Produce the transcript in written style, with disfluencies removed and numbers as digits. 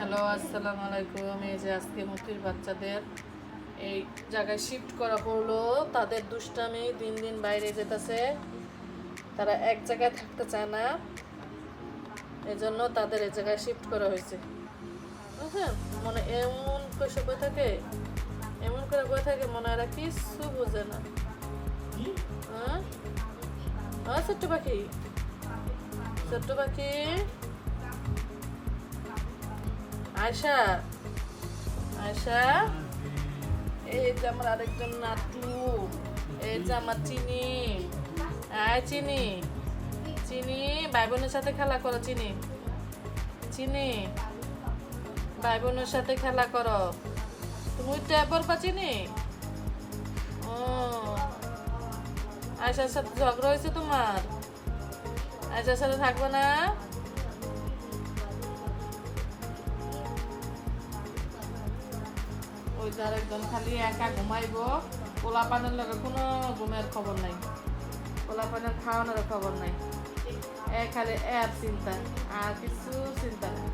Hello, আসসালামু আলাইকুম। এই যে আজকে মুক্তির বাচ্চাদের এই জায়গায় শিফট করা হলো। তাদের দুষ্টামি দিন দিন বাইরে যেতেছে, তারা এক জায়গায় থাকতে চায় না, এজন্য তাদের এই জায়গায় শিফট করা হয়েছে। বুঝছেন, মনে এমন করে বয়ে থাকে, এমন করে বয়ে থাকে, মনে এরা কিছু বোঝে না। হ্যাঁ, ছোট্ট পাখি, ছোট্ট পাখি আয়শা, আয়শা, এই যে আমার আরেকজন নাতু, এই যে আমার চিনি। আয় চিনি, চিনি, ভাই বোনের সাথে খেলা করো। চিনি, চিনি, ভাই বোনের সাথে খেলা করো। তুমি উঠতে পারবা চিনি? ও, আয়সার সাথে ঝগড়া হয়েছে তোমার? আয়সার সাথে থাকবে না? ওই যে আরেকজন খালি একা ঘুমাইবো, পোলা পানের লগে কোনো ঘুমের খবর নাই, পোলা পানের খাওয়ানোর খবর নাই, খালি চিন্তা, আর কিছু চিন্তা নাই।